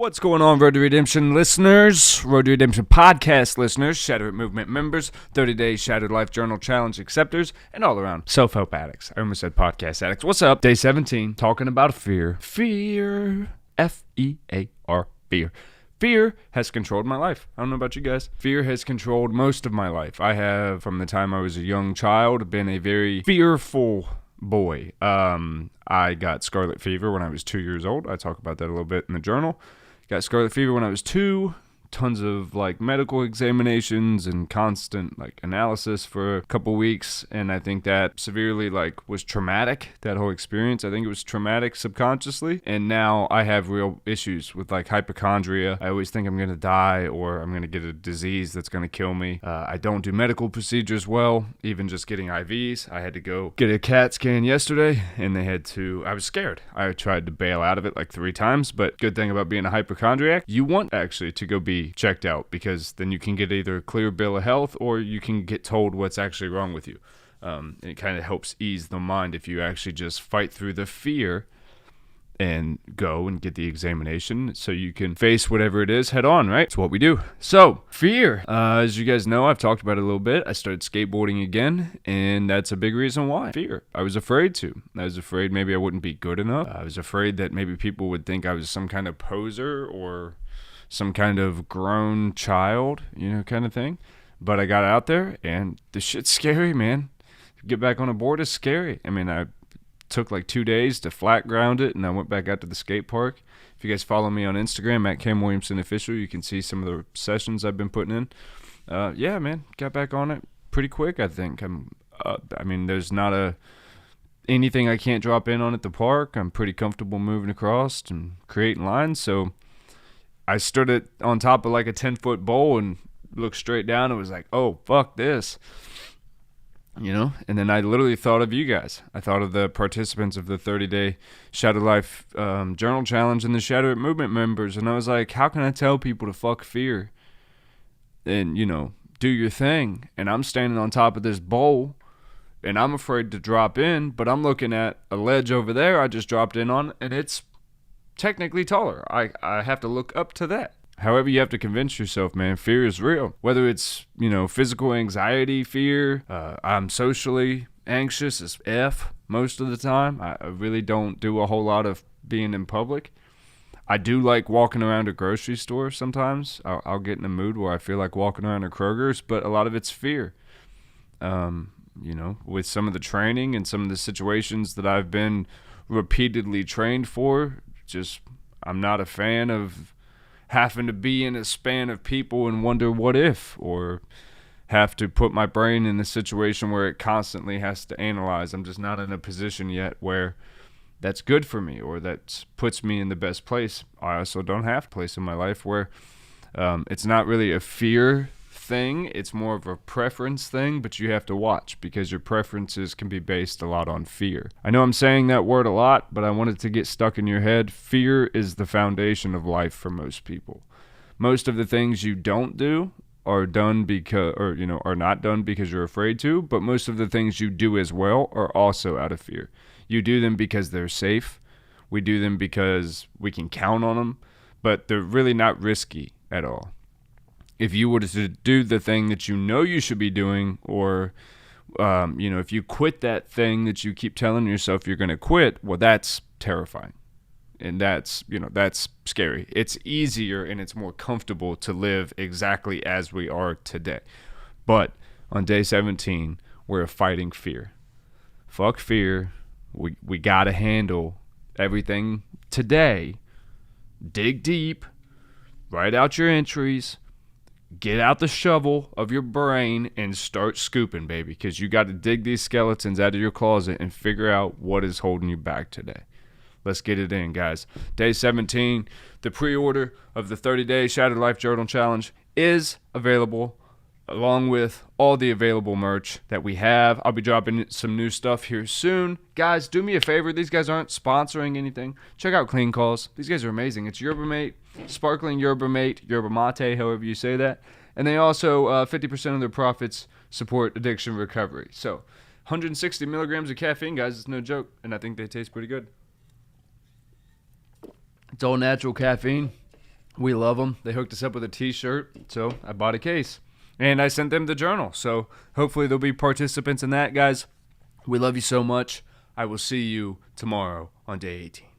What's going on, Road to Redemption listeners, Road to Redemption podcast listeners, Shadow It Movement members, 30-day Shattered Life Journal Challenge acceptors, and all around self-help addicts. I almost said podcast addicts. What's up? Day 17, talking about fear. Fear. F-E-A-R. Fear. Fear has controlled my life. I don't know about you guys. Fear has controlled most of my life. I have, from the time I was a young child, been a very fearful boy. I got scarlet fever when I was 2 years old. I talk about that a little bit in the journal. Got scarlet fever when I was 2. Tons of medical examinations and constant analysis for a couple weeks, and I think that severely was traumatic. That whole experience, I think it was traumatic subconsciously. And now I have real issues with hypochondria. I always think I'm gonna die or I'm gonna get a disease that's gonna kill me. I don't do medical procedures well, even just getting IVs. I had to go get a CAT scan yesterday, and I was scared. I tried to bail out of it 3 times, but good thing about being a hypochondriac, you want actually to go be checked out, because then you can get either a clear bill of health or you can get told what's actually wrong with you. It kind of helps ease the mind if you actually just fight through the fear and go and get the examination so you can face whatever it is head on, right? It's what we do. So, fear. As you guys know, I've talked about it a little bit. I started skateboarding again, and that's a big reason why. Fear. I was afraid to. I was afraid maybe I wouldn't be good enough. I was afraid that maybe people would think I was some kind of poser or some kind of grown child, kind of thing. But I got out there, and the shit's scary, man. Get back on a board is scary. I mean, I took 2 days to flat ground it, and I went back out to the skate park. If you guys follow me on Instagram, at Cam Williamson Official, you can see some of the sessions I've been putting in. Yeah, man, got back on it pretty quick, I think. There's not anything I can't drop in on at the park. I'm pretty comfortable moving across and creating lines, so I stood on top of a 10-foot bowl and looked straight down and was like, oh, fuck this. And then I literally thought of you guys. I thought of the participants of the 30-day Shadow Life Journal Challenge and the Shadow It Movement members. And I was like, how can I tell people to fuck fear and, do your thing? And I'm standing on top of this bowl and I'm afraid to drop in, but I'm looking at a ledge over there I just dropped in on, and it's technically taller. I have to look up to that. However, you have to convince yourself, man, fear is real. Whether it's, physical anxiety, fear, I'm socially anxious as F most of the time. I really don't do a whole lot of being in public. I do like walking around a grocery store sometimes. I'll get in a mood where I feel like walking around a Kroger's, but a lot of it's fear. With some of the training and some of the situations that I've been repeatedly trained for, I'm not a fan of having to be in a span of people and wonder what if, or have to put my brain in a situation where it constantly has to analyze. I'm just not in a position yet where that's good for me or that puts me in the best place. I also don't have a place in my life where it's not really a fear thing, it's more of a preference thing, but you have to watch because your preferences can be based a lot on fear. I know I'm saying that word a lot, but I want it to get stuck in your head. Fear is the foundation of life for most people. Most of the things you don't do are done because, are not done because you're afraid to, but most of the things you do as well are also out of fear. You do them because they're safe. We do them because we can count on them, but they're really not risky at all. If you were to do the thing that you should be doing, or, if you quit that thing that you keep telling yourself you're going to quit, well, that's terrifying. And that's scary. It's easier and it's more comfortable to live exactly as we are today. But on day 17, we're fighting fear. Fuck fear. We got to handle everything today. Dig deep. Write out your entries. Get out the shovel of your brain and start scooping, baby, because you got to dig these skeletons out of your closet and figure out what is holding you back today. Let's get it in, guys. Day 17, the pre-order of the 30-day Shattered Life Journal Challenge is available, along with all the available merch that we have. I'll be dropping some new stuff here soon. Guys, do me a favor. These guys aren't sponsoring anything. Check out Clean Calls. These guys are amazing. It's Yerba Mate, sparkling Yerba Mate, Yerba Mate, however you say that. And they also, 50% of their profits support addiction recovery. So, 160 milligrams of caffeine, guys. It's no joke. And I think they taste pretty good. It's all natural caffeine. We love them. They hooked us up with a t-shirt, so I bought a case. And I sent them the journal, so hopefully they'll be participants in that, guys. We love you so much. I will see you tomorrow on day 18.